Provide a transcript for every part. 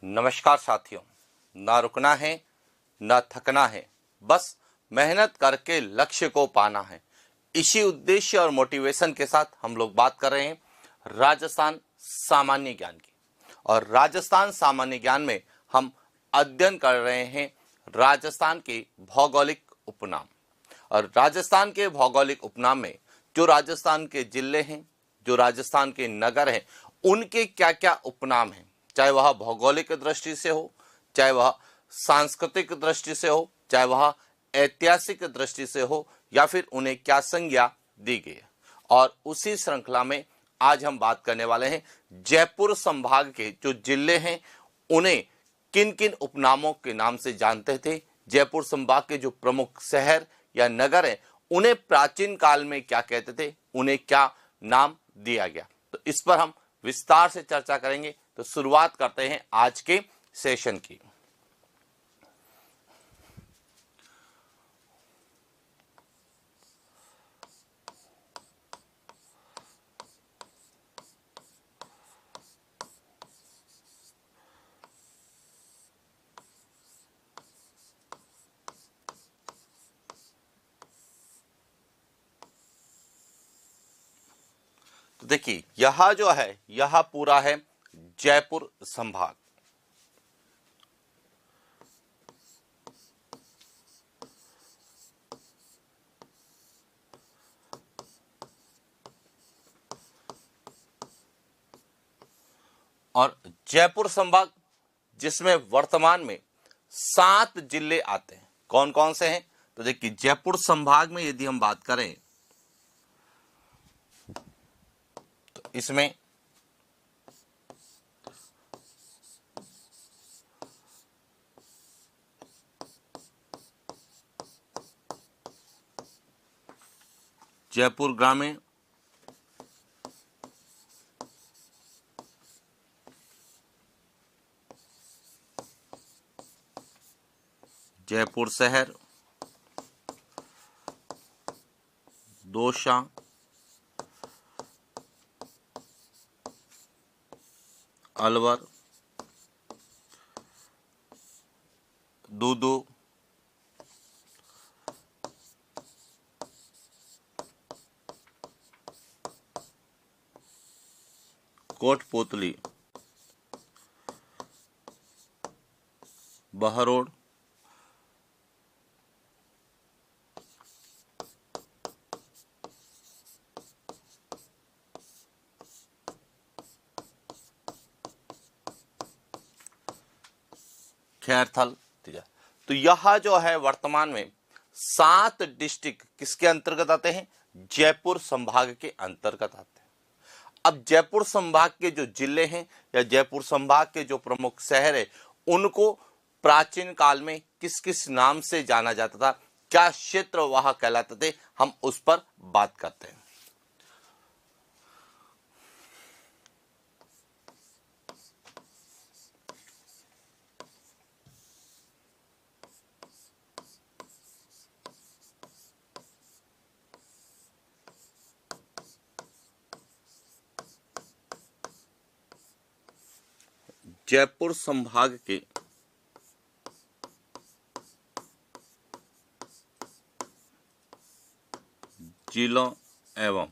नमस्कार साथियों, ना रुकना है ना थकना है, बस मेहनत करके लक्ष्य को पाना है। इसी उद्देश्य और मोटिवेशन के साथ हम लोग बात कर रहे हैं राजस्थान सामान्य ज्ञान की। और राजस्थान सामान्य ज्ञान में हम अध्ययन कर रहे हैं राजस्थान के भौगोलिक उपनाम। और राजस्थान के भौगोलिक उपनाम में जो राजस्थान के जिले हैं, जो राजस्थान के नगर हैं, उनके क्या क्या उपनाम हैं, चाहे वह भौगोलिक दृष्टि से हो, चाहे वह सांस्कृतिक दृष्टि से हो, चाहे वह ऐतिहासिक दृष्टि से हो, या फिर उन्हें क्या संज्ञा दी गई है। और उसी श्रृंखला में आज हम बात करने वाले हैं जयपुर संभाग के जो जिले हैं उन्हें किन किन उपनामों के नाम से जानते थे। जयपुर संभाग के जो प्रमुख शहर या नगर हैं उन्हें प्राचीन काल में क्या कहते थे, उन्हें क्या नाम दिया गया, तो इस पर हम विस्तार से चर्चा करेंगे। तो शुरुआत करते हैं आज के सेशन की। तो देखिए, यह जो है यह पूरा है जयपुर संभाग। और जयपुर संभाग जिसमें वर्तमान में 7 जिले आते हैं, कौन कौन से हैं? तो देखिए, जयपुर संभाग में यदि हम बात करें तो इसमें जयपुर ग्रामीण, जयपुर शहर, दौसा, अलवर, दूदू, कोटपुतली, बहरोड, खैरथल, तो यह जो है वर्तमान में 7 डिस्ट्रिक्ट किसके अंतर्गत आते हैं? जयपुर संभाग के अंतर्गत आते हैं। अब जयपुर संभाग के जो जिले हैं या जयपुर संभाग के जो प्रमुख शहर है उनको प्राचीन काल में किस किस नाम से जाना जाता था, क्या क्षेत्र वह कहलाते थे, हम उस पर बात करते हैं। जयपुर संभाग के जिलों एवं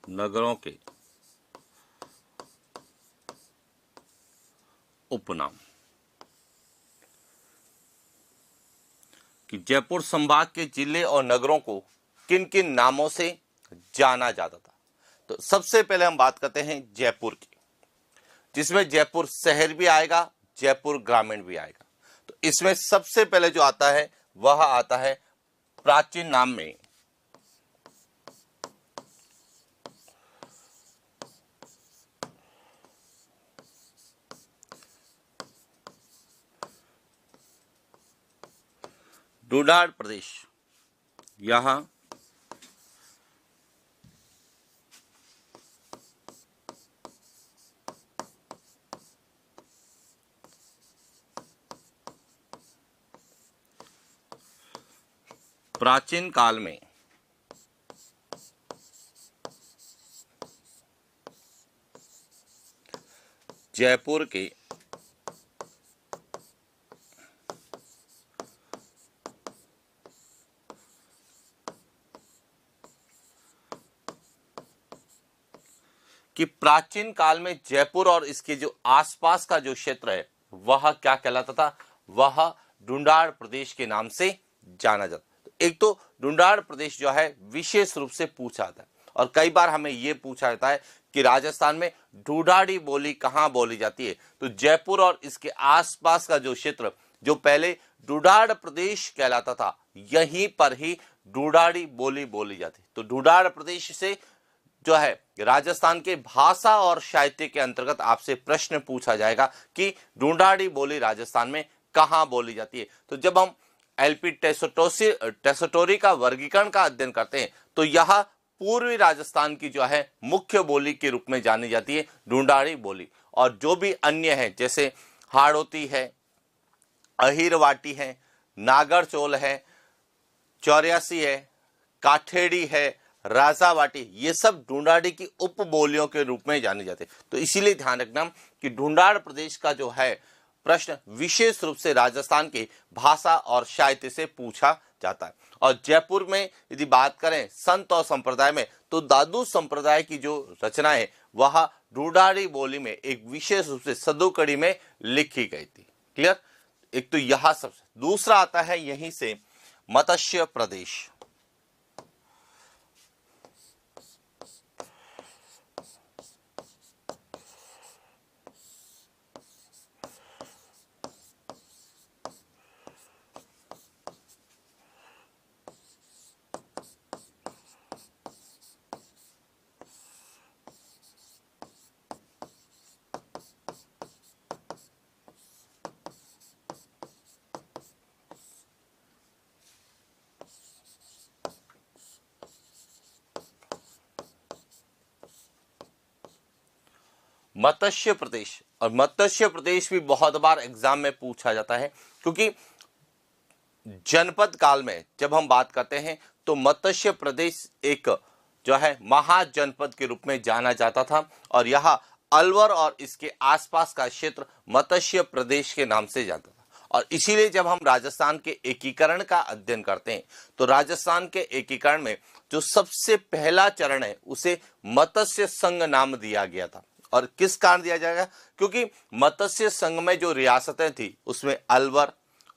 नगरों के उपनाम। कि जयपुर संभाग के जिले और नगरों को किन किन नामों से जाना जाता था। तो सबसे पहले हम बात करते हैं जयपुर की, जिसमें जयपुर शहर भी आएगा, जयपुर ग्रामीण भी आएगा। तो इसमें सबसे पहले जो आता है वह आता है प्राचीन नाम में डोडार प्रदेश। यहां प्राचीन काल में जयपुर के कि प्राचीन काल में जयपुर और इसके जो आसपास का जो क्षेत्र है वह क्या कहलाता था, वह ढूंढाड़ प्रदेश के नाम से जाना जाता। एक तो ढूंढाड़ प्रदेश जो है विशेष रूप से पूछा जाता है और कई बार हमें यह पूछा जाता है कि राजस्थान में ढूंढाड़ी बोली कहां बोली जाती है, तो जयपुर और इसके आसपास का जो क्षेत्र जो पहले ढूंढाड़ प्रदेश कहलाता था यहीं पर ही ढूंढाड़ी बोली बोली जाती। तो ढूंढाड़ प्रदेश से जो है राजस्थान के भाषा और साहित्य के अंतर्गत आपसे प्रश्न पूछा जाएगा कि ढूंढाड़ी बोली राजस्थान में कहां बोली जाती है। तो जब हम एलपी टेस्टोरी का वर्गीकरण का अध्ययन करते हैं तो यह पूर्वी राजस्थान की जो है मुख्य बोली के रूप में जानी जाती है ढूंढाड़ी बोली, और जो भी अन्य है जैसे हाड़ौती है, अहिरवाटी है, नागरचोल है, चौरासी है, काठेड़ी है, राजावाटी, ये सब ढूंढाड़ी की उपबोलियों के रूप में जानी जाती है। तो इसीलिए ध्यान रखना कि ढूंढाड़ प्रदेश का जो है प्रश्न विशेष रूप से राजस्थान के भाषा और साहित्य से पूछा जाता है। और जयपुर में यदि बात करें संत और संप्रदाय में, तो दादू संप्रदाय की जो रचना है वह ढूंढाड़ी बोली में एक विशेष रूप से सदुकड़ी में लिखी गई थी। क्लियर। एक तो यह सबसे, दूसरा आता है यहीं से मत्स्य प्रदेश। मत्स्य प्रदेश, और मत्स्य प्रदेश भी बहुत बार एग्जाम में पूछा जाता है क्योंकि जनपद काल में जब हम बात करते हैं तो मत्स्य प्रदेश एक जो है महाजनपद के रूप में जाना जाता था और यह अलवर और इसके आसपास का क्षेत्र मत्स्य प्रदेश के नाम से जाता था। और इसीलिए जब हम राजस्थान के एकीकरण का अध्ययन करते हैं तो राजस्थान के एकीकरण में जो सबसे पहला चरण है उसे मत्स्य संघ नाम दिया गया था। और किस कारण दिया जाएगा, क्योंकि मत्स्य संघ में जो रियासतें थी उसमें अलवर,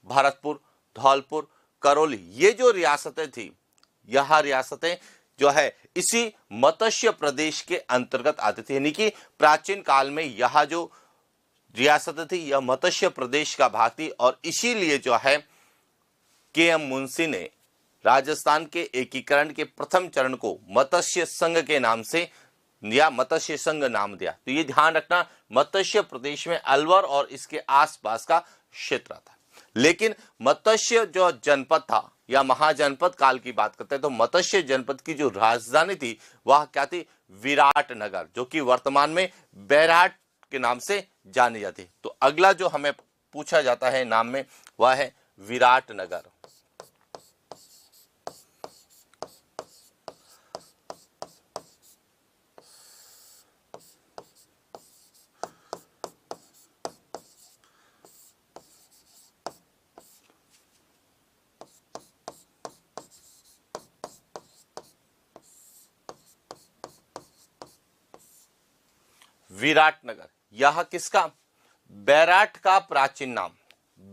भरतपुर, धौलपुर, करौली, ये जो रियासतें थी यह रियासतें जो है इसी मत्स्य प्रदेश के अंतर्गत आती थी। यानी कि प्राचीन काल में यह जो रियासतें थी यह मत्स्य प्रदेश का भाग थी और इसीलिए जो है के.एम. मुंशी ने राजस्थान के एकीकरण के प्रथम चरण को मत्स्य संघ के नाम से या मत्स्य संघ नाम दिया। तो ये ध्यान रखना, मत्स्य प्रदेश में अलवर और इसके आसपास का क्षेत्र था। लेकिन मत्स्य जो जनपद था या महाजनपद काल की बात करते हैं तो मत्स्य जनपद की जो राजधानी थी वह क्या थी, विराटनगर, जो कि वर्तमान में बैराट के नाम से जानी जाती है। तो अगला जो हमें पूछा जाता है नाम में वह है विराटनगर। विराटनगर यह किसका, बैराट का प्राचीन नाम।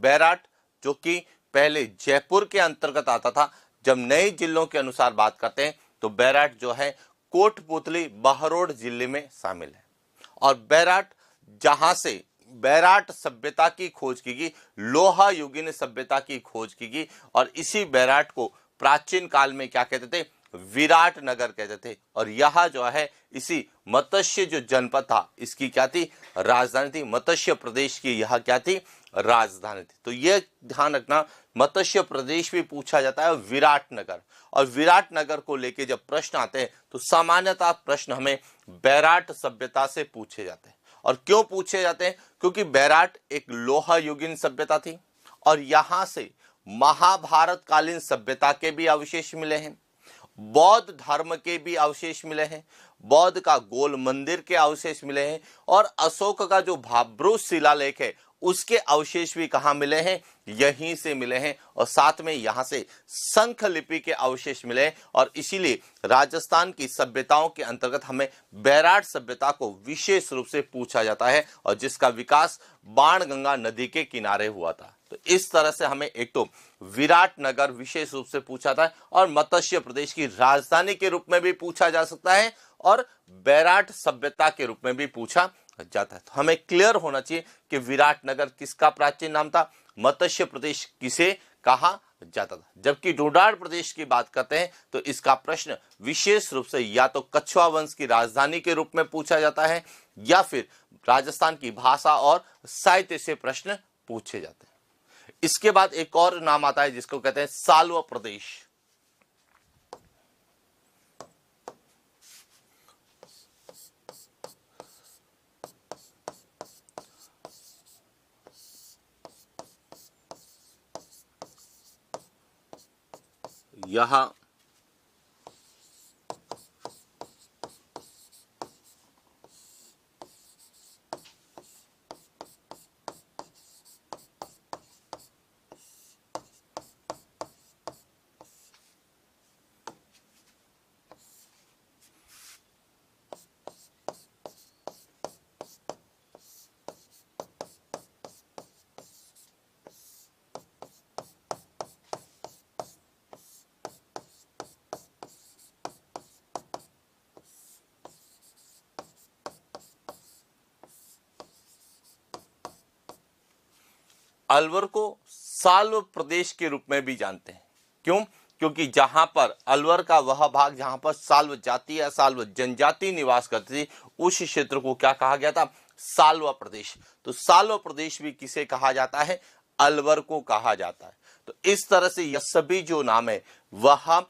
बैराट जो कि पहले जयपुर के अंतर्गत आता था, जब नए जिलों के अनुसार बात करते हैं तो बैराट जो है कोटपुतली बहरोड जिले में शामिल है। और बैराट जहां से बैराट सभ्यता की खोज की गई, लोहा युगीन सभ्यता की खोज की गई और इसी बैराट को प्राचीन काल में क्या कहते थे, विराट नगर कहते थे। और यह जो है इसी मत्स्य जो जनपद था इसकी क्या थी, राजधानी थी। मत्स्य प्रदेश की यह क्या थी, राजधानी थी। तो यह ध्यान रखना, मत्स्य प्रदेश भी पूछा जाता है विराटनगर। और विराटनगर को लेके जब प्रश्न आते हैं तो सामान्यतः प्रश्न हमें बैराट सभ्यता से पूछे जाते हैं। और क्यों पूछे जाते हैं, क्योंकि बैराट एक लोहा युगीन सभ्यता थी और यहां से महाभारत कालीन सभ्यता के भी अवशेष मिले हैं। बौद्ध धर्म के भी अवशेष मिले हैं, बौद्ध का गोल मंदिर के अवशेष मिले हैं, और अशोक का जो भाब्रूस शिलालेख है उसके अवशेष भी कहां मिले हैं, यहीं से मिले हैं। और साथ में यहां से शंख लिपि के अवशेष मिले हैं। और इसीलिए राजस्थान की सभ्यताओं के अंतर्गत हमें बैराट सभ्यता को विशेष रूप से पूछा जाता है, और जिसका विकास बाणगंगा नदी के किनारे हुआ था। तो इस तरह से हमें एक तो विराटनगर विशेष रूप से पूछा था, और मत्स्य प्रदेश की राजधानी के रूप में भी पूछा जा सकता है, और बैराट सभ्यता के रूप में भी पूछा जाता है। तो हमें क्लियर होना चाहिए कि विराटनगर किसका प्राचीन नाम था, मत्स्य प्रदेश किसे कहा जाता था। जबकि डोडार प्रदेश की बात करते हैं तो इसका प्रश्न विशेष रूप से या तो कछुआ वंश की राजधानी के रूप में पूछा जाता है, या फिर राजस्थान की भाषा और साहित्य से प्रश्न पूछे जाते हैं। इसके बाद एक और नाम आता है जिसको कहते हैं साल्व प्रदेश। यह अलवर को साल्व प्रदेश के रूप में भी जानते हैं। क्यों? क्योंकि जहां पर अलवर का वह भाग जहां पर साल्व जाति या साल्व जनजाति निवास करती थी, उस क्षेत्र को क्या कहा गया था, साल्व प्रदेश। तो साल्व प्रदेश भी किसे कहा जाता है, अलवर को कहा जाता है। तो इस तरह से यह सभी जो नाम है वह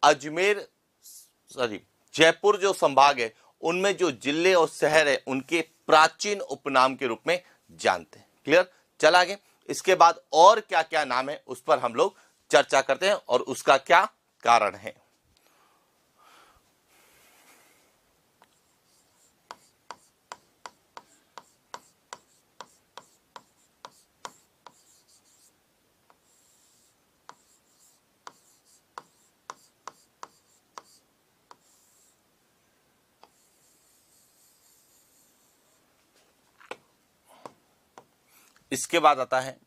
अजमेर जयपुर जो संभाग है उनमें जो जिले और शहर है उनके प्राचीन उपनाम के रूप में जानते हैं। क्लियर? चल आगे। इसके बाद और क्या क्या नाम है उस पर हम लोग चर्चा करते हैं और उसका क्या कारण है। इसके बाद आता है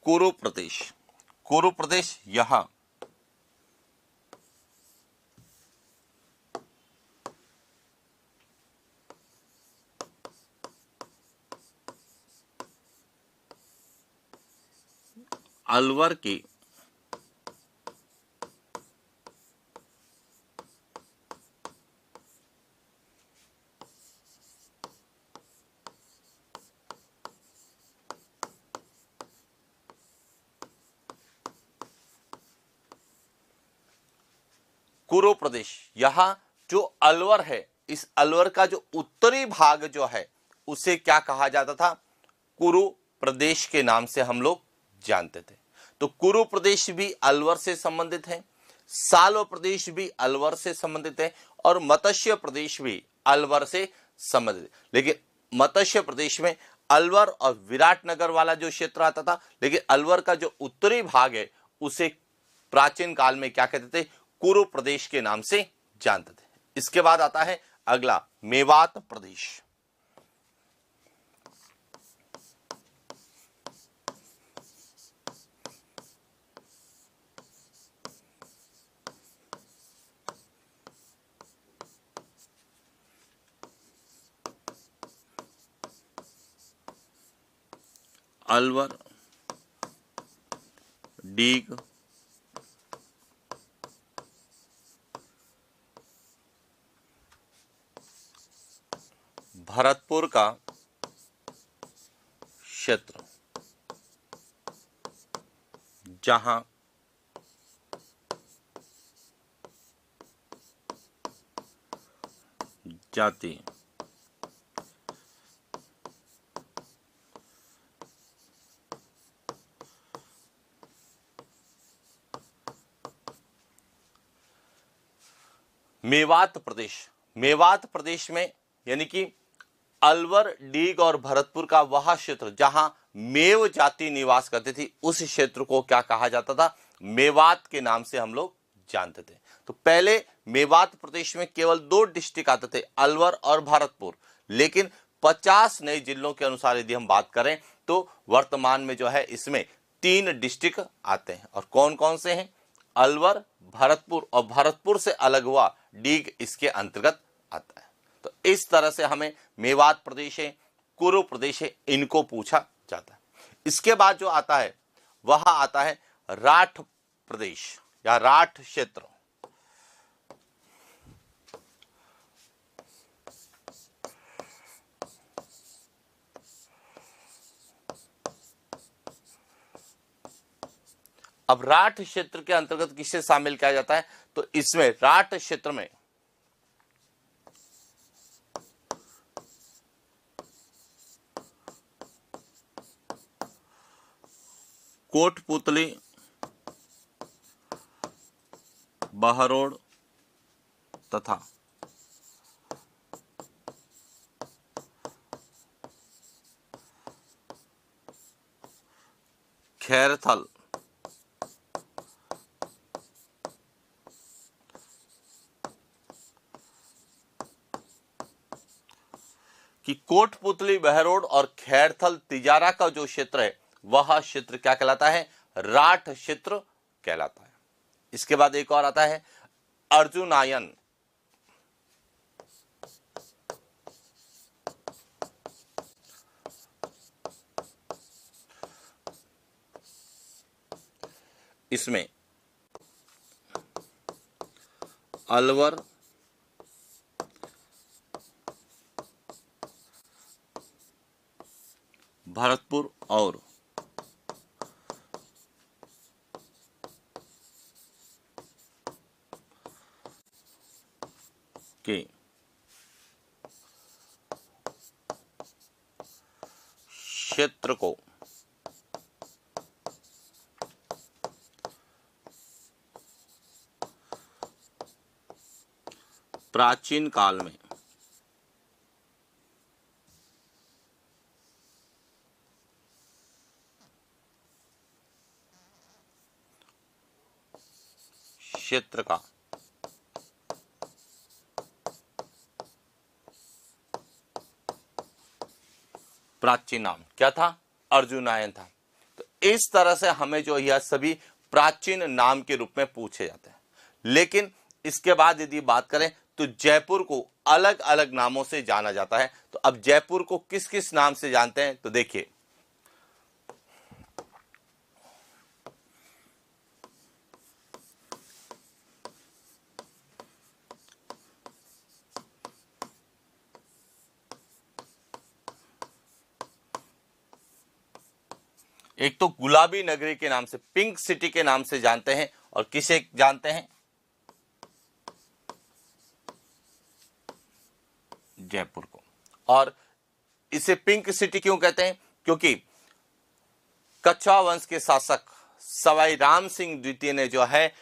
कुरु प्रदेश। कुरु प्रदेश यहां अलवर की कुरु प्रदेश, यहां जो अलवर है, इस अलवर का जो उत्तरी भाग जो है उसे क्या कहा जाता था, कुरु प्रदेश के नाम से हम लोग जानते थे। तो कुरु प्रदेश भी अलवर से संबंधित है, साल्व प्रदेश भी अलवर से संबंधित है, और मत्स्य प्रदेश भी अलवर से संबंधित है। लेकिन मत्स्य प्रदेश में अलवर और विराटनगर वाला जो क्षेत्र आता था, लेकिन अलवर का जो उत्तरी भाग है उसे प्राचीन काल में क्या कहते थे, कुरु प्रदेश के नाम से जानते थे। इसके बाद आता है अगला मेवात प्रदेश। अलवर, डीग, भरतपुर का क्षेत्र, जहां जाति। मेवात प्रदेश, मेवात प्रदेश में यानी कि अलवर, डीग और भरतपुर का वह क्षेत्र जहां मेव जाति निवास करती थी, उस क्षेत्र को क्या कहा जाता था? मेवात के नाम से हम लोग जानते थे। तो पहले मेवात प्रदेश में केवल 2 डिस्ट्रिक्ट आते थे, अलवर और भरतपुर, लेकिन 50 नए जिलों के अनुसार यदि हम बात करें तो वर्तमान में जो है इसमें 3 डिस्ट्रिक्ट आते हैं। और कौन कौन से हैं? अलवर, भरतपुर, और भरतपुर से अलग हुआ डीग इसके अंतर्गत आता है। तो इस तरह से हमें मेवात प्रदेश है, कुरु प्रदेश है, इनको पूछा जाता है। इसके बाद जो आता है वह आता है राठ प्रदेश या राठ क्षेत्र। अब राठ क्षेत्र के अंतर्गत किसे शामिल किया जाता है? तो इसमें राठ क्षेत्र में कोटपुतली, बहरोड़ तथा खैरथल कि कोटपुतली, बहरोड़ और खैरथल तिजारा का जो क्षेत्र है वह क्षेत्र क्या कहलाता है? राठ क्षेत्र कहलाता है। इसके बाद एक और आता है अर्जुनायन। इसमें अलवर, भरतपुर और के क्षेत्र को प्राचीन काल में क्षेत्र का प्राचीन नाम क्या था? अर्जुनायन था। तो इस तरह से हमें जो यह सभी प्राचीन नाम के रूप में पूछे जाते हैं। लेकिन इसके बाद यदि बात करें तो जयपुर को अलग अलग नामों से जाना जाता है। तो अब जयपुर को किस किस नाम से जानते हैं? तो देखिए, एक तो गुलाबी नगरी के नाम से, पिंक सिटी के नाम से जानते हैं। और किसे जानते हैं? जयपुर को। और इसे पिंक सिटी क्यों कहते हैं? क्योंकि कछवा वंश के शासक सवाई राम सिंह द्वितीय ने जो है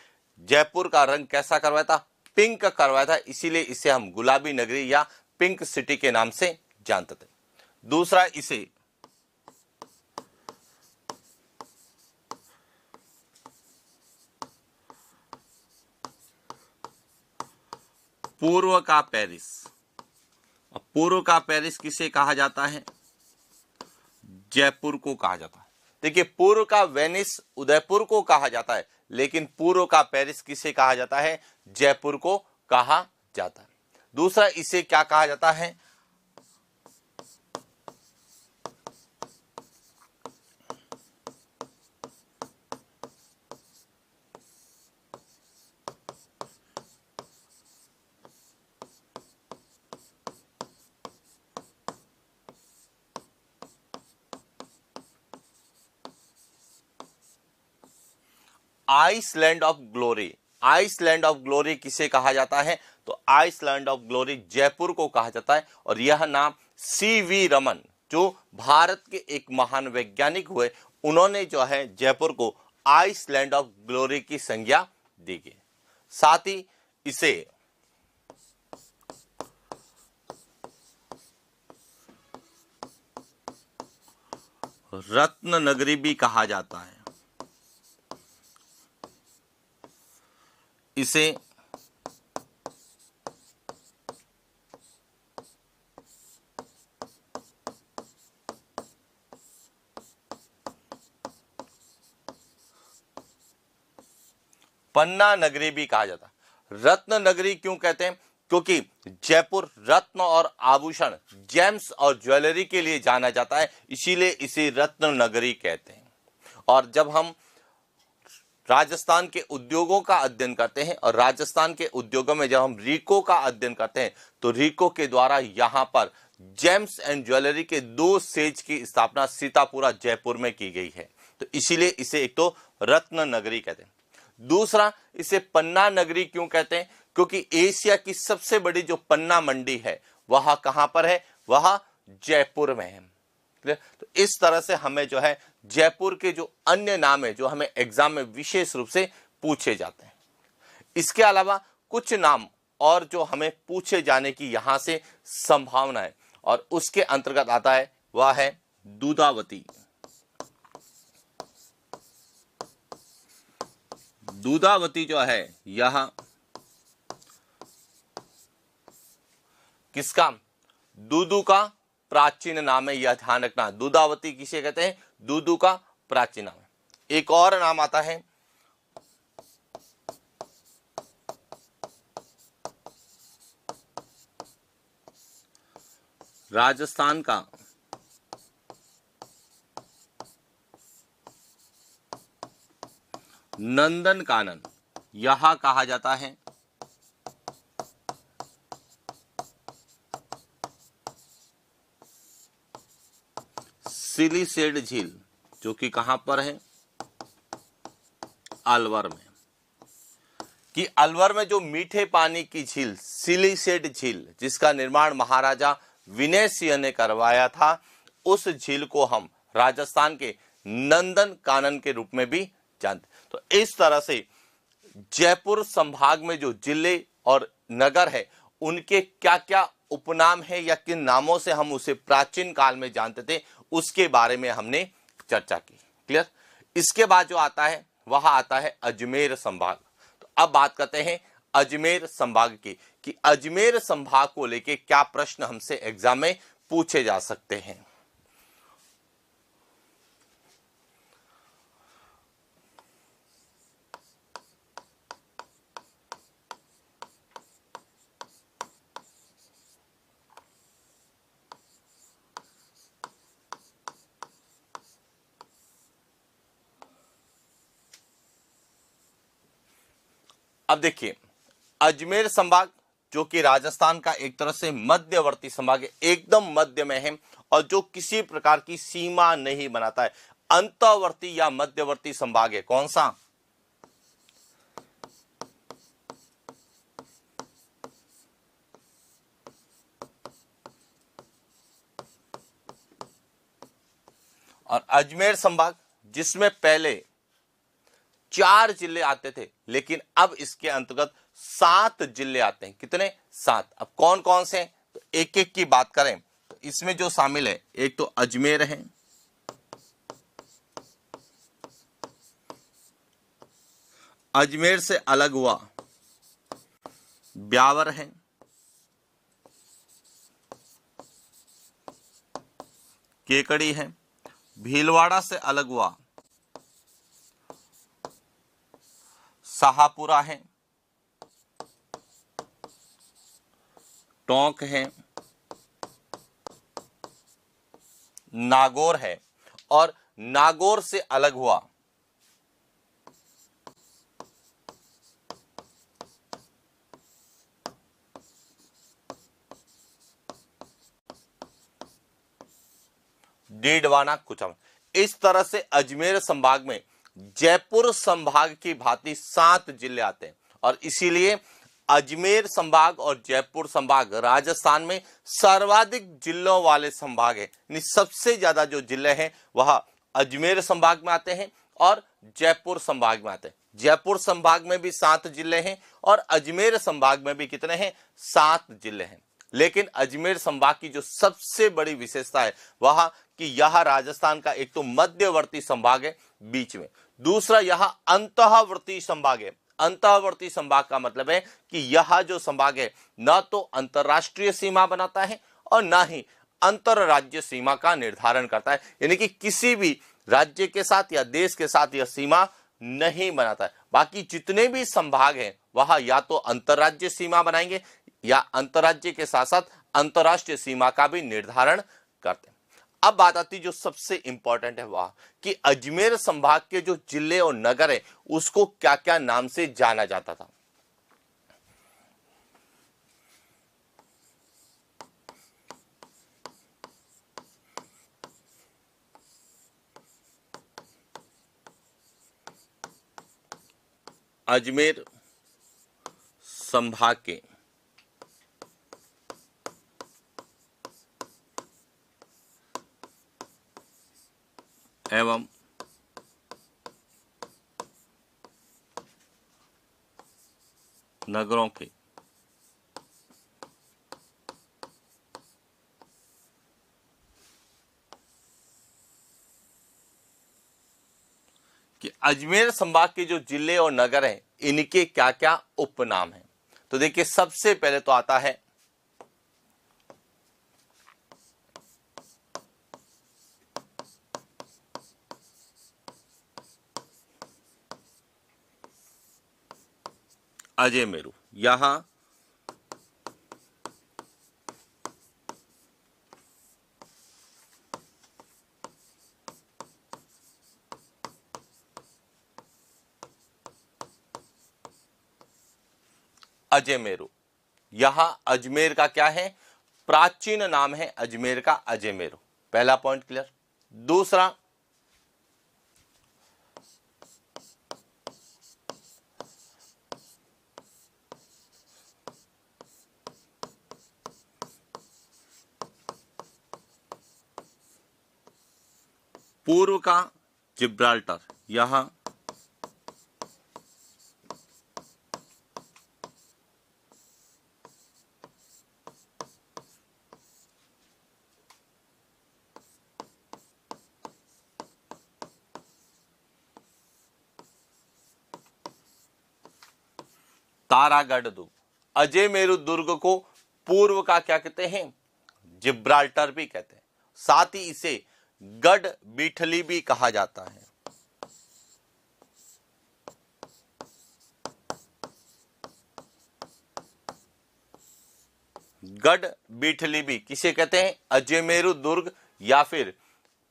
जयपुर का रंग कैसा करवाया था? पिंक करवाया था। इसीलिए इसे हम गुलाबी नगरी या पिंक सिटी के नाम से जानते थे। दूसरा, इसे पूर्व का पेरिस। पूर्व का पेरिस किसे कहा जाता है? जयपुर को कहा जाता है। देखिए, पूर्व का वेनिस उदयपुर को कहा जाता है, लेकिन पूर्व का पेरिस किसे कहा जाता है? जयपुर को कहा जाता है। दूसरा, इसे क्या कहा जाता है? Iceland of glory. Iceland of glory किसे कहा जाता है? तो आइसलैंड ऑफ ग्लोरी जयपुर को कहा जाता है। और यह नाम CV रमन जो भारत के एक महान वैज्ञानिक हुए, उन्होंने जो है जयपुर को आइसलैंड ऑफ ग्लोरी की संज्ञा दी गई। साथ ही इसे रत्न नगरी भी कहा जाता है। इसे पन्ना नगरी भी कहा जाता है। रत्न नगरी क्यों कहते हैं? क्योंकि जयपुर रत्न और आभूषण, जेम्स और ज्वेलरी के लिए जाना जाता है, इसीलिए इसे रत्न नगरी कहते हैं। और जब हम राजस्थान के उद्योगों का अध्ययन करते हैं और राजस्थान के उद्योगों में जब हम रीको का अध्ययन करते हैं, तो रीको के द्वारा यहाँ पर जेम्स एंड ज्वेलरी के 2 सेज की स्थापना सीतापुरा जयपुर में की गई है। तो इसीलिए इसे एक तो रत्न नगरी कहते हैं। दूसरा, इसे पन्ना नगरी क्यों कहते हैं? क्योंकि एशिया की सबसे बड़ी जो पन्ना मंडी है वह कहां पर है? वह जयपुर में है। तो इस तरह से हमें जो है जयपुर के जो अन्य नाम है जो हमें एग्जाम में विशेष रूप से पूछे जाते हैं। इसके अलावा कुछ नाम और जो हमें पूछे जाने की यहां से संभावना है और उसके अंतर्गत आता है वह है दूधावती। दूधावती जो है यह किसका? दूदू का प्राचीन नाम है, यह ध्यान रखना। दूधावती किसे कहते हैं? दूदू का प्राचीन नाम है। एक और नाम आता है राजस्थान का नंदन कानन, यहां कहा जाता है सिलीसेड झील, जो कि कहां पर है? अलवर में। कि अलवर में जो मीठे पानी की झील सिलीसेड झील, जिसका निर्माण महाराजा विनय सिंह ने करवाया था, उस झील को हम राजस्थान के नंदन कानन के रूप में भी जानते। तो इस तरह से जयपुर संभाग में जो जिले और नगर है उनके क्या क्या उपनाम है या किन नामों से हम उसे प्राचीन काल में जानते थे, उसके बारे में हमने चर्चा की। क्लियर? इसके बाद जो आता है वह आता है अजमेर संभाग। तो अब बात करते हैं अजमेर संभाग की कि अजमेर संभाग को लेके क्या प्रश्न हमसे एग्जाम में पूछे जा सकते हैं। अब देखिए, अजमेर संभाग जो कि राजस्थान का एक तरह से मध्यवर्ती संभाग है, एकदम मध्य में है और जो किसी प्रकार की सीमा नहीं बनाता है, अंतर्वर्ती या मध्यवर्ती संभाग है। कौन सा? और अजमेर संभाग जिसमें पहले 4 जिले आते थे, लेकिन अब इसके अंतर्गत 7 जिले आते हैं। कितने? 7। अब कौन कौन से? तो एक एक की बात करें तो इसमें जो शामिल है, एक तो अजमेर है, अजमेर से अलग हुआ ब्यावर है, केकड़ी है, भीलवाड़ा से अलग हुआ शाहपुरा है, टोंक है, नागौर है और नागौर से अलग हुआ डीडवाना कुचामन। इस तरह से अजमेर संभाग में जयपुर संभाग की भांति 7 जिले आते हैं और इसीलिए अजमेर संभाग और जयपुर संभाग राजस्थान में सर्वाधिक जिलों वाले संभाग है, यानी सबसे ज्यादा जो जिले हैं वह अजमेर संभाग में आते हैं और जयपुर संभाग में आते हैं। जयपुर संभाग में भी 7 जिले हैं और अजमेर संभाग में भी कितने हैं? 7 जिले हैं। लेकिन अजमेर संभाग की जो सबसे बड़ी विशेषता है वह कि यह राजस्थान का एक तो मध्यवर्ती संभाग है बीच में, दूसरा यह अंतःवर्ती संभाग है। अंतःवर्ती संभाग का मतलब है कि यह जो संभाग है न तो अंतरराष्ट्रीय सीमा बनाता है और न ही अंतरराज्य सीमा का निर्धारण करता है, यानी कि किसी भी राज्य के साथ या देश के साथ यह सीमा नहीं बनाता है। बाकी जितने भी संभाग हैं वह या तो अंतरराज्य सीमा बनाएंगे या अंतरराज्य के साथ साथ अंतरराष्ट्रीय सीमा का भी निर्धारण करते हैं। अब बात आती जो सबसे इंपॉर्टेंट है वह कि अजमेर संभाग के जो जिले और नगर है उसको क्या क्या नाम से जाना जाता था। अजमेर संभाग के एवं नगरों के कि अजमेर संभाग के जो जिले और नगर हैं इनके क्या क्या उपनाम हैं। तो देखिए सबसे पहले तो आता है अजमेरू। यहां अजमेरू, यहां अजमेर का क्या है? प्राचीन नाम है अजमेर का अजमेरू। पहला पॉइंट क्लियर। दूसरा पूर्व का जिब्राल्टर। यहां तारागढ़ दुर्ग। अजमेरू दुर्ग को पूर्व का क्या कहते हैं? जिब्राल्टर भी कहते हैं। साथ ही इसे गढ़ बीठली भी कहा जाता है। गढ़ बीठली भी किसे कहते हैं? अजमेरू दुर्ग या फिर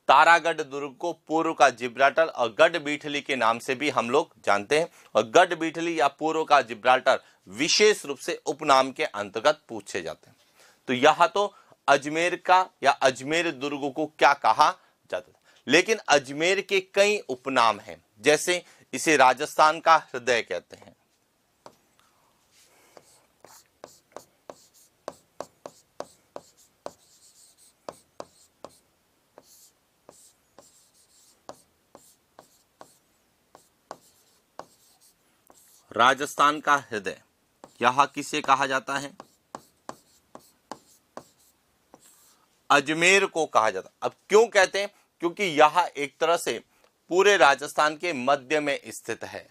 तारागढ़ दुर्ग को पूर्व का जिब्राल्टर और गढ़ बीठली के नाम से भी हम लोग जानते हैं। और गढ़ बीठली या पूर्व का जिब्राल्टर विशेष रूप से उपनाम के अंतर्गत पूछे जाते हैं। तो यह तो अजमेर का या अजमेर दुर्ग को क्या कहा जाता है। लेकिन अजमेर के कई उपनाम हैं, जैसे इसे राजस्थान का हृदय कहते हैं। राजस्थान का हृदय यह किसे कहा जाता है? अजमेर को कहा जाता है। अब क्यों कहते हैं? क्योंकि यह एक तरह से पूरे राजस्थान के मध्य में स्थित है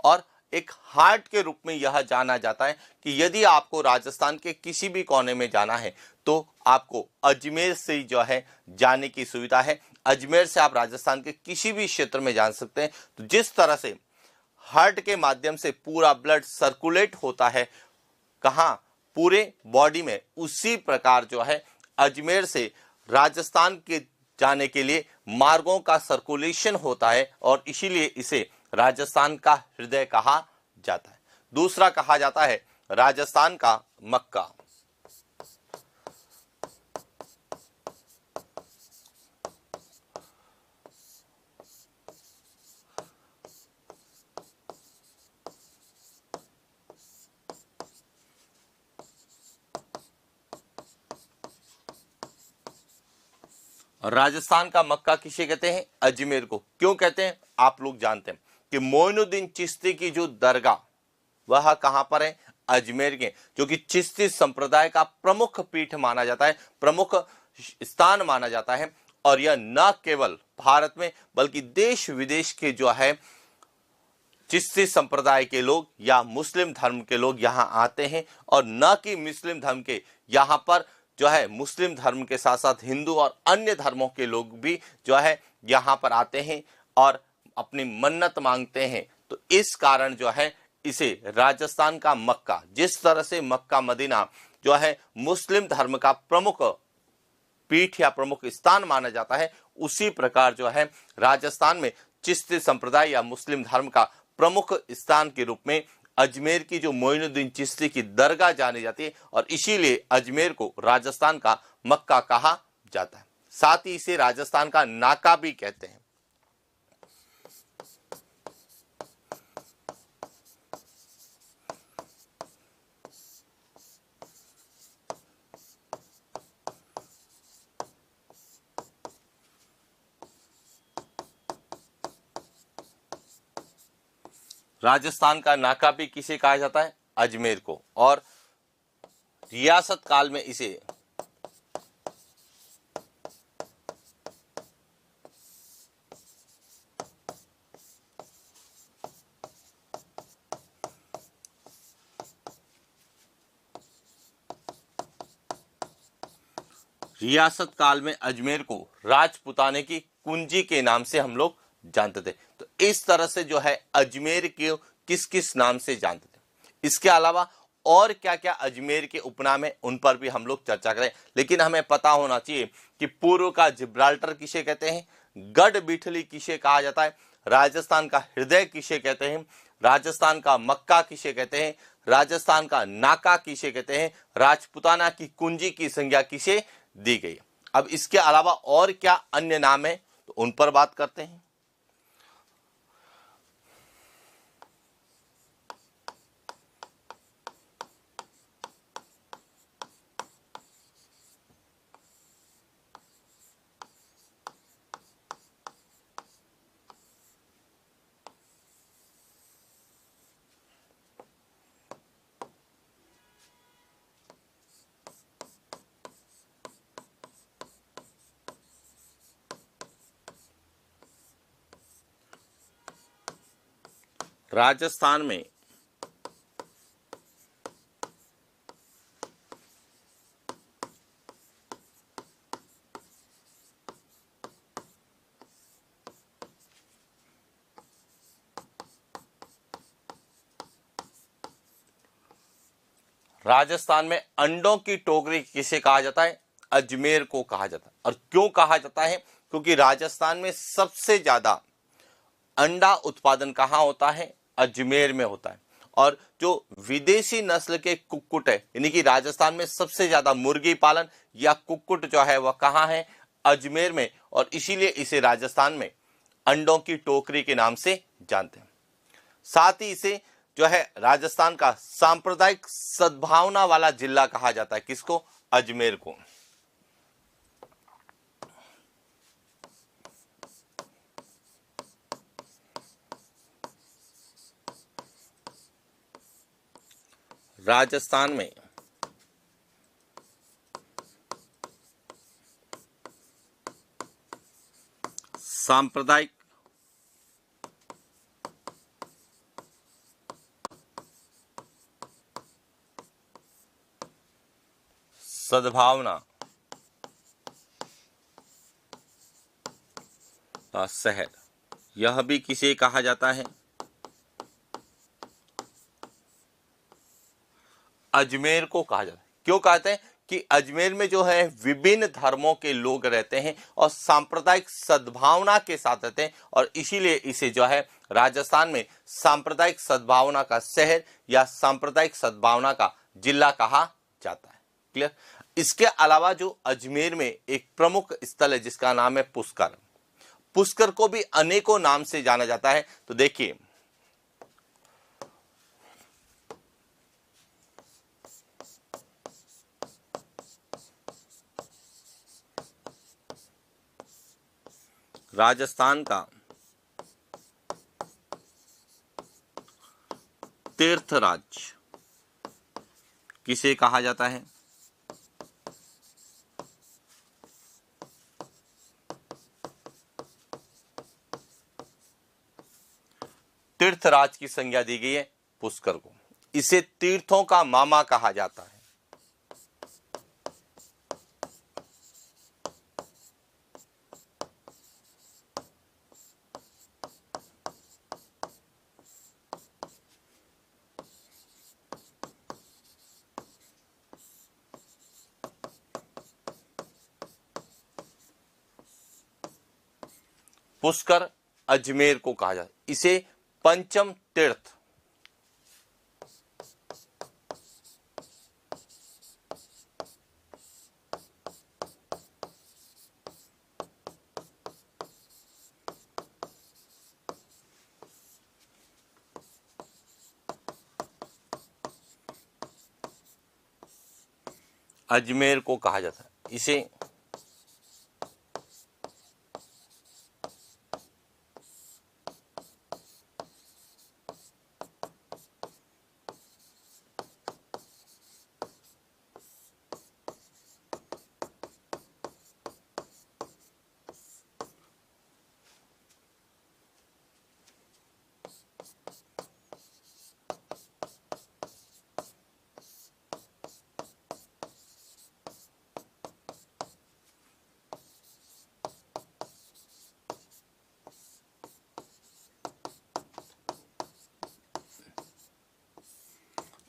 और एक हार्ट के रूप में यह जाना जाता है कि यदि आपको राजस्थान के किसी भी कोने में जाना है तो आपको अजमेर से जो है जाने की सुविधा है। अजमेर से आप राजस्थान के किसी भी क्षेत्र में जा सकते हैं। तो जिस तरह से हार्ट के माध्यम से पूरा ब्लड सर्कुलेट होता है कहाँ? पूरे बॉडी में, उसी प्रकार जो है अजमेर से राजस्थान के जाने के लिए मार्गों का सर्कुलेशन होता है और इसीलिए इसे राजस्थान का हृदय कहा जाता है। दूसरा कहा जाता है राजस्थान का मक्का। और राजस्थान का मक्का किसे कहते हैं? अजमेर को। क्यों कहते हैं? आप लोग जानते हैं कि मोइनुद्दीन चिश्ती की जो दरगाह वह कहां पर है? अजमेर के, जो कि चिश्ती संप्रदाय का प्रमुख पीठ माना जाता है, प्रमुख स्थान माना जाता है। और यह न केवल भारत में बल्कि देश विदेश के जो है चिश्ती संप्रदाय के लोग या मुस्लिम धर्म के लोग यहाँ आते हैं, और न कि मुस्लिम धर्म के, यहाँ पर जो है मुस्लिम धर्म के साथ साथ हिंदू और अन्य धर्मों के लोग भी जो है यहाँ पर आते हैं और अपनी मन्नत मांगते हैं। तो इस कारण जो है इसे राजस्थान का मक्का, जिस तरह से मक्का मदीना जो है मुस्लिम धर्म का प्रमुख पीठ या प्रमुख स्थान माना जाता है, उसी प्रकार जो है राजस्थान में चिश्ती संप्रदाय या मुस्लिम धर्म का प्रमुख स्थान के रूप में अजमेर की जो मोइनुद्दीन चिश्ती की दरगाह जानी जाती है, और इसीलिए अजमेर को राजस्थान का मक्का कहा जाता है। साथ ही इसे राजस्थान का नाका भी कहते हैं। राजस्थान का नाका भी किसे कहा जाता है? अजमेर को। और रियासत काल में इसे रियासत काल में अजमेर को राजपुताने की कुंजी के नाम से हम लोग जानते थे। तो इस तरह से जो है अजमेर के किस किस नाम से जानते थे। इसके अलावा और क्या क्या अजमेर के उपनाम है, उन पर भी हम लोग चर्चा करें। लेकिन हमें पता होना चाहिए कि पूर्व का जिब्राल्टर किसे कहते हैं, गढ़ बिठली किसे कहा जाता है, राजस्थान का हृदय किसे कहते हैं, राजस्थान का मक्का किसे कहते हैं, राजस्थान का नाका किसे कहते हैं, राजपुताना की कुंजी की संज्ञा किसे दी गई। अब इसके अलावा और क्या अन्य नाम है, तो उन पर बात करते हैं। राजस्थान में राजस्थान में अंडों की टोकरी किसे कहा जाता है? अजमेर को कहा जाता है। और क्यों कहा जाता है? क्योंकि राजस्थान में सबसे ज्यादा अंडा उत्पादन कहाँ होता है? अजमेर में होता है। और जो विदेशी नस्ल के कुक्कुट है, यानी कि राजस्थान में सबसे ज्यादा मुर्गी पालन या कुक्कुट जो है वह कहाँ है? अजमेर में। और इसीलिए इसे राजस्थान में अंडों की टोकरी के नाम से जानते हैं। साथ ही इसे जो है राजस्थान का सांप्रदायिक सद्भावना वाला जिला कहा जाता है। किसको? अजमेर को। राजस्थान में सांप्रदायिक सद्भावना का शहर, यह भी किसे कहा जाता है? अजमेर को कहा जाता है। क्यों कहते हैं? कि अजमेर में जो है विभिन्न धर्मों के लोग रहते हैं और सांप्रदायिक सद्भावना के साथ रहते हैं, और इसीलिए इसे जो है राजस्थान में सांप्रदायिक सद्भावना का शहर या सांप्रदायिक सद्भावना का जिला कहा जाता है। क्लियर? इसके अलावा जो अजमेर में एक प्रमुख स्थल है जिसका नाम है पुष्कर। पुष्कर को भी अनेकों नाम से जाना जाता है। तो देखिए, राजस्थान का तीर्थराज किसे कहा जाता है? तीर्थराज की संज्ञा दी गई है पुष्कर को। इसे तीर्थों का मामा कहा जाता है। पुष्कर अजमेर को कहा जाता है। इसे पंचम तीर्थ अजमेर को कहा जाता है। इसे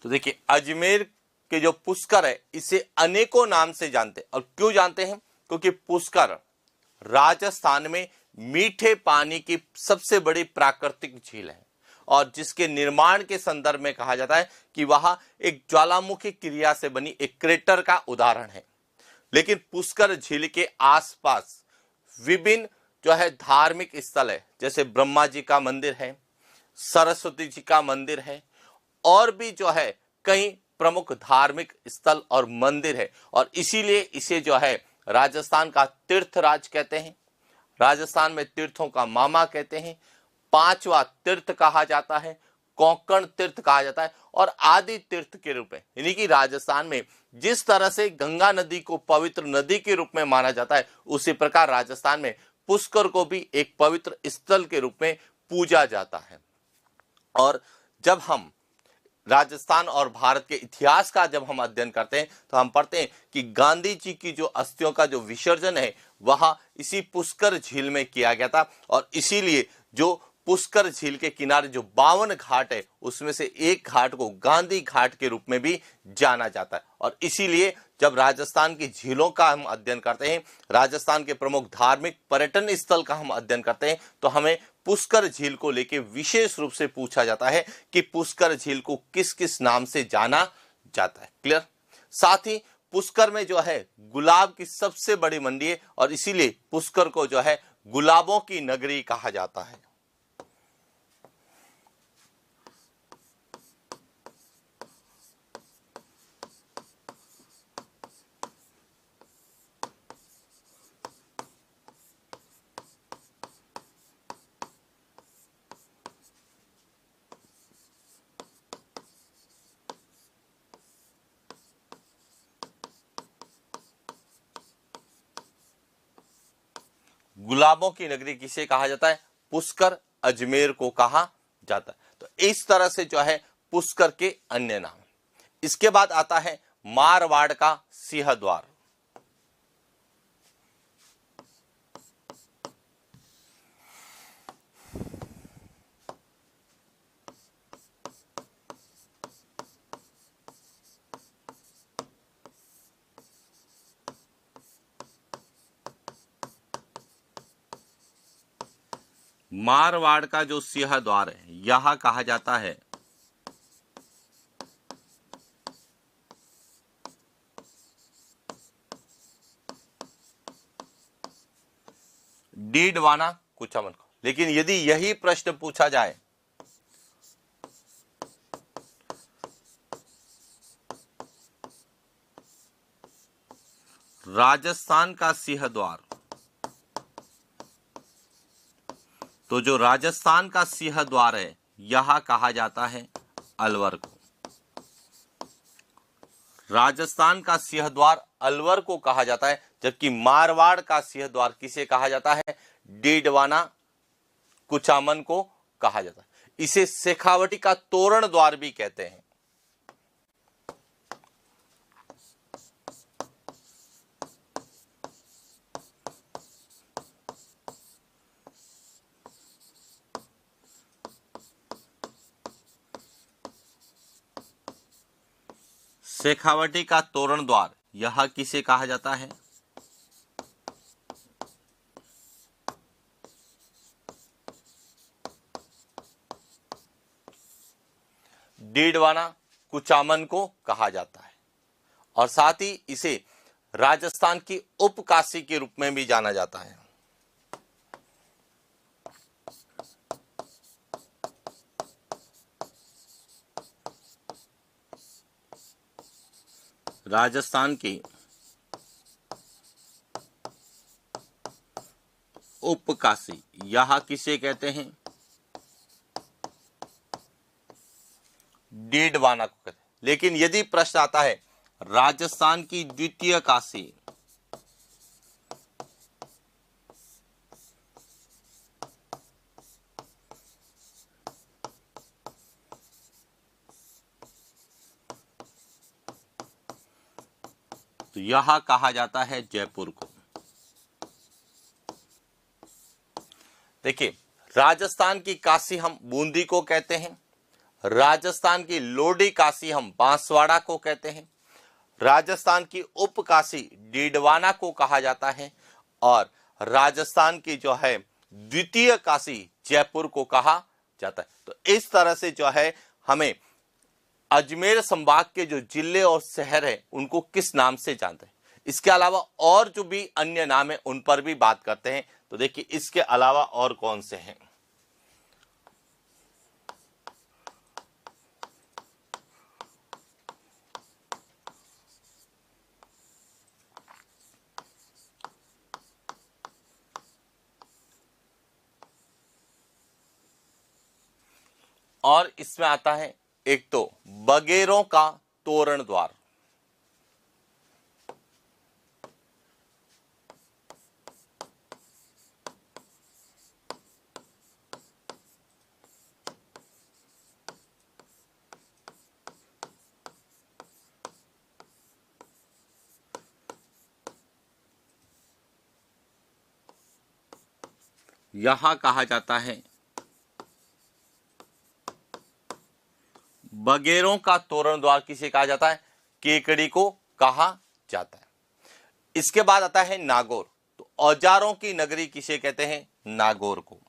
तो देखिए, अजमेर के जो पुष्कर है इसे अनेकों नाम से जानते हैं। और क्यों जानते हैं? क्योंकि पुष्कर राजस्थान में मीठे पानी की सबसे बड़ी प्राकृतिक झील है और जिसके निर्माण के संदर्भ में कहा जाता है कि वह एक ज्वालामुखी क्रिया से बनी एक क्रेटर का उदाहरण है। लेकिन पुष्कर झील के आसपास विभिन्न जो है धार्मिक स्थल है, जैसे ब्रह्मा जी का मंदिर है, सरस्वती जी का मंदिर है और भी जो है कई प्रमुख धार्मिक स्थल और मंदिर है। और इसीलिए इसे जो है राजस्थान का तीर्थराज कहते हैं, राजस्थान में तीर्थों का मामा कहते हैं, पांचवा तीर्थ कहा जाता है, कोंकण तीर्थ कहा जाता है और आदि तीर्थ के रूप में। यानी कि राजस्थान में जिस तरह से गंगा नदी को पवित्र नदी के रूप में माना जाता है, उसी प्रकार राजस्थान में पुष्कर को भी एक पवित्र स्थल के रूप में पूजा जाता है। और जब हम राजस्थान और भारत के इतिहास का जब हम अध्ययन करते हैं तो हम पढ़ते हैं कि गांधी जी की जो अस्थियों का जो विसर्जन है वह इसी पुष्कर झील में किया गया था। और इसीलिए जो पुष्कर झील के किनारे जो 52 घाट है उसमें से एक घाट को गांधी घाट के रूप में भी जाना जाता है। और इसीलिए जब राजस्थान की झीलों का हम अध्ययन करते हैं, राजस्थान के प्रमुख धार्मिक पर्यटन स्थल का हम अध्ययन करते हैं, तो हमें पुष्कर झील को लेकर विशेष रूप से पूछा जाता है कि पुष्कर झील को किस किस नाम से जाना जाता है। क्लियर? साथ ही पुष्कर में जो है गुलाब की सबसे बड़ी मंडी है और इसीलिए पुष्कर को जो है गुलाबों की नगरी कहा जाता है। गुलाबों की नगरी किसे कहा जाता है? पुष्कर अजमेर को कहा जाता है। तो इस तरह से जो है पुष्कर के अन्य नाम। इसके बाद आता है मारवाड़ का सिंहद्वार। मारवाड़ का जो सिंहद्वार है यह कहा जाता है डीडवाना कुचामन को। लेकिन यदि यही प्रश्न पूछा जाए राजस्थान का सिंहद्वार तो जो राजस्थान का सिंह द्वार है यह कहा जाता है अलवर को। राजस्थान का सिंह द्वार अलवर को कहा जाता है, जबकि मारवाड़ का सिंह द्वार किसे कहा जाता है? डीडवाना कुचामन को कहा जाता है। इसे शेखावटी का तोरण द्वार भी कहते हैं। शेखावटी का तोरण द्वार यह किसे कहा जाता है? डीडवाना कुचामन को कहा जाता है, और साथ ही इसे राजस्थान की उपकाशी के रूप में भी जाना जाता है। राजस्थान की उपकाशी यह किसे कहते हैं? डीडवाना को कहते हैं। लेकिन यदि प्रश्न आता है राजस्थान की द्वितीय काशी, तो यह कहा जाता है जयपुर को। देखिए, राजस्थान की काशी हम बूंदी को कहते हैं, राजस्थान की लोडी काशी हम बांसवाड़ा को कहते हैं, राजस्थान की उपकाशी डीडवाना को कहा जाता है, और राजस्थान की जो है द्वितीय काशी जयपुर को कहा जाता है। तो इस तरह से जो है हमें अजमेर संभाग के जो जिले और शहर हैं उनको किस नाम से जानते हैं। इसके अलावा और जो भी अन्य नाम है उन पर भी बात करते हैं। तो देखिए, इसके अलावा और कौन से हैं। और इसमें आता है एक तो बगेरों का तोरण द्वार, यहां कहा जाता है बगेरों का तोरण द्वार किसे कहा जाता है? केकड़ी को कहा जाता है। इसके बाद आता है नागौर। तो औजारों की नगरी किसे कहते हैं? नागौर को।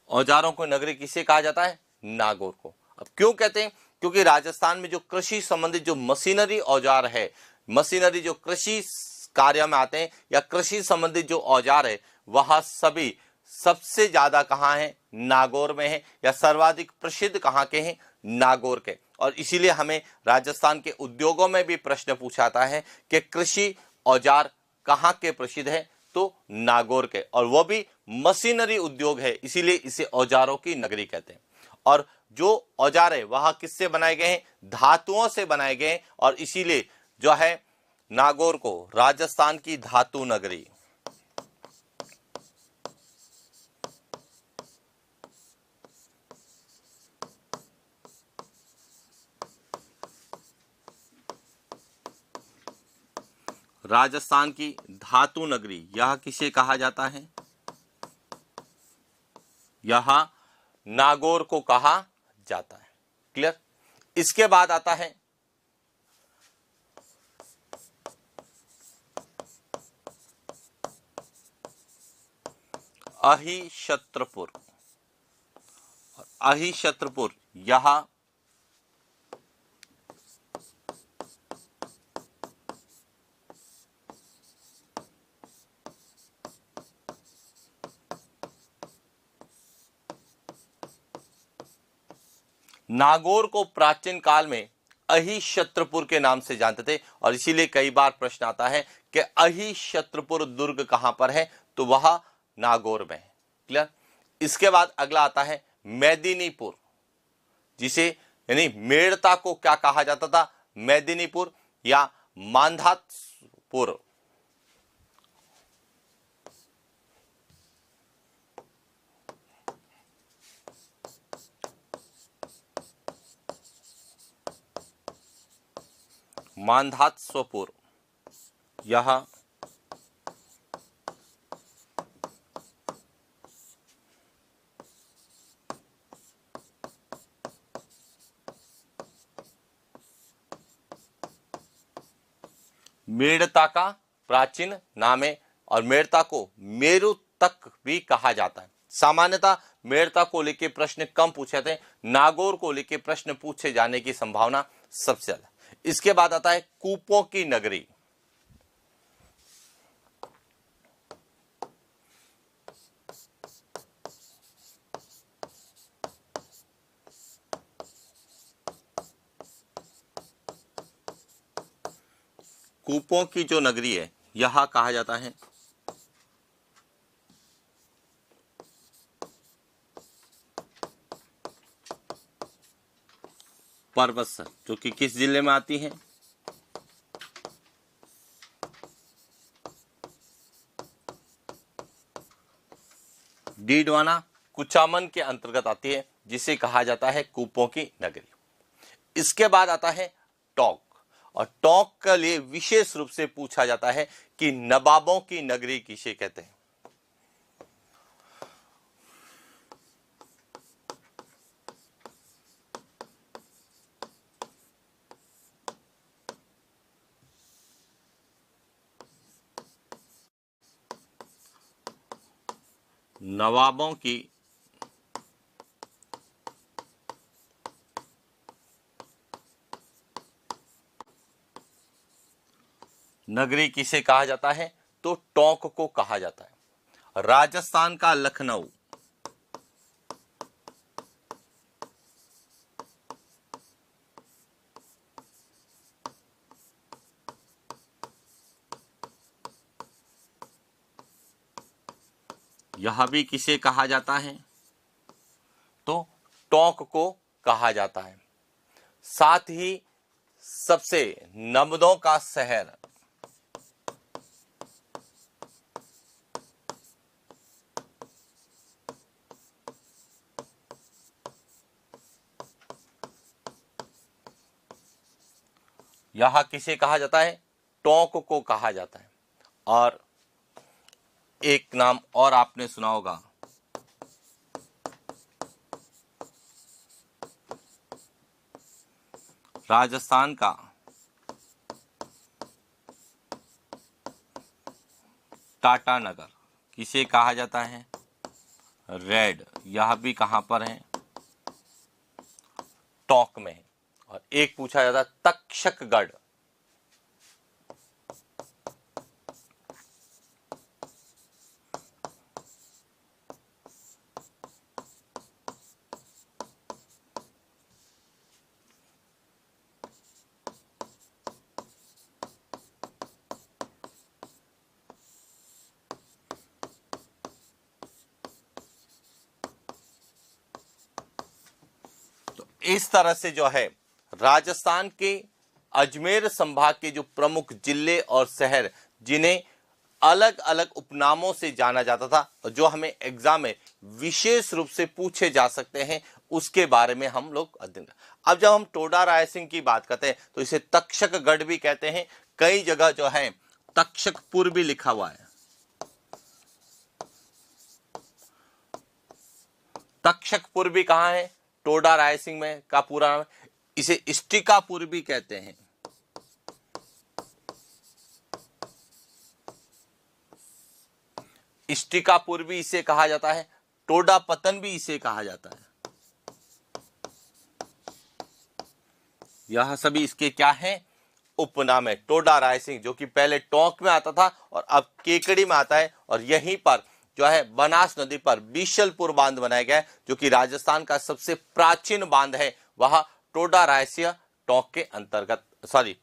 औजारों को नगरी किसे कहा जाता है? नागौर को। अब क्यों कहते हैं? क्योंकि राजस्थान में जो कृषि संबंधित जो मशीनरी औजार है, मशीनरी जो कृषि कार्य में आते हैं या कृषि संबंधित जो औजार है, वह सभी सबसे ज्यादा कहाँ है? नागौर में है, या सर्वाधिक प्रसिद्ध कहाँ के हैं? नागौर के। और इसीलिए हमें राजस्थान के उद्योगों में भी प्रश्न पूछाता है कि कृषि औजार कहाँ के प्रसिद्ध है? तो नागौर के, और वो भी मशीनरी उद्योग है, इसीलिए इसे औजारों की नगरी कहते हैं। और जो औजार है वह किससे बनाए गए हैं? धातुओं से बनाए गए हैं, और इसीलिए जो है नागौर को राजस्थान की धातु नगरी, राजस्थान की धातु नगरी यह किसे कहा जाता है? यह नागौर को कहा जाता है। क्लियर? इसके बाद आता है अहिशत्रपुर। अहिशत्रपुर यह नागौर को प्राचीन काल में अहिशत्रपुर के नाम से जानते थे और इसीलिए कई बार प्रश्न आता है कि अहिशत्रपुर दुर्ग कहां पर है, तो वह नागौर में है। क्लियर। इसके बाद अगला आता है मेदिनीपुर, जिसे यानी मेड़ता को क्या कहा जाता था, मेदिनीपुर या मांधातपुर। मांधातपुर यह मेड़ता का प्राचीन नाम है और मेड़ता को मेरु तक भी कहा जाता है। सामान्यतः मेड़ता को लेके प्रश्न कम पूछे जाते हैं, नागौर को लेके प्रश्न पूछे जाने की संभावना सबसे ज्यादा। इसके बाद आता है कूपों की नगरी। कूपों की जो नगरी है यह कहा जाता है परबत्सर, जो कि किस जिले में आती है, डीडवाना कुचामन के अंतर्गत आती है, जिसे कहा जाता है कूपों की नगरी। इसके बाद आता है टोंक, और टोंक के लिए विशेष रूप से पूछा जाता है कि नवाबों की नगरी किसे कहते हैं। नवाबों की नगरी किसे कहा जाता है, तो टोंक को कहा जाता है। राजस्थान का लखनऊ, यह भी किसे कहा जाता है, तो टोंक को कहा जाता है। साथ ही सबसे नमदों का शहर, यह किसे कहा जाता है, टोंक को कहा जाता है। और एक नाम और आपने सुना होगा, राजस्थान का टाटानगर किसे कहा जाता है, रेड। यह भी कहां पर है, टोंक में है। और एक पूछा जाता है तक्षकगढ़, इस तरह से जो है राजस्थान के अजमेर संभाग के जो प्रमुख जिले और शहर जिन्हें अलग अलग उपनामों से जाना जाता था और जो हमें एग्जाम में विशेष रूप से पूछे जा सकते हैं, उसके बारे में हम लोग अध्ययन। अब जब हम टोडा रायसिंह की बात करते हैं तो इसे तक्षकगढ़ भी कहते हैं, कई जगह जो है तक्षकपुर भी लिखा हुआ है। तक्षकपुर भी कहां है, टोडा रायसिंह में का पूरा नाम। इसे इष्टिकापुर भी कहते हैं। इष्टिकापुर भी इसे कहा जाता है, टोडा पतन भी इसे कहा जाता है। यह सभी इसके क्या है, उपनाम है। टोडा रायसिंह जो कि पहले टोंक में आता था और अब केकड़ी में आता है, और यहीं पर जो है बनास नदी पर बीशलपुर बांध बनाया गया है, जो कि राजस्थान का सबसे प्राचीन बांध है, वह टोडा रायसीय टोंक के अंतर्गत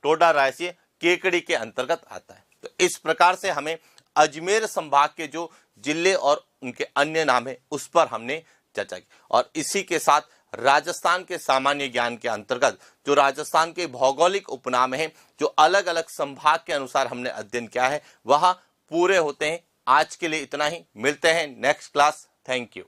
टोडा रायसीय केकड़ी के अंतर्गत आता है। तो इस प्रकार से हमें अजमेर संभाग के जो जिले और उनके अन्य नाम है उस पर हमने चर्चा की। और इसी के साथ राजस्थान के सामान्य ज्ञान के अंतर्गत जो राजस्थान के भौगोलिक उपनाम हैं, जो अलग अलग संभाग के अनुसार हमने अध्ययन किया है, वह पूरे होते हैं। आज के लिए इतना ही, मिलते हैं नेक्स्ट क्लास। Thank you.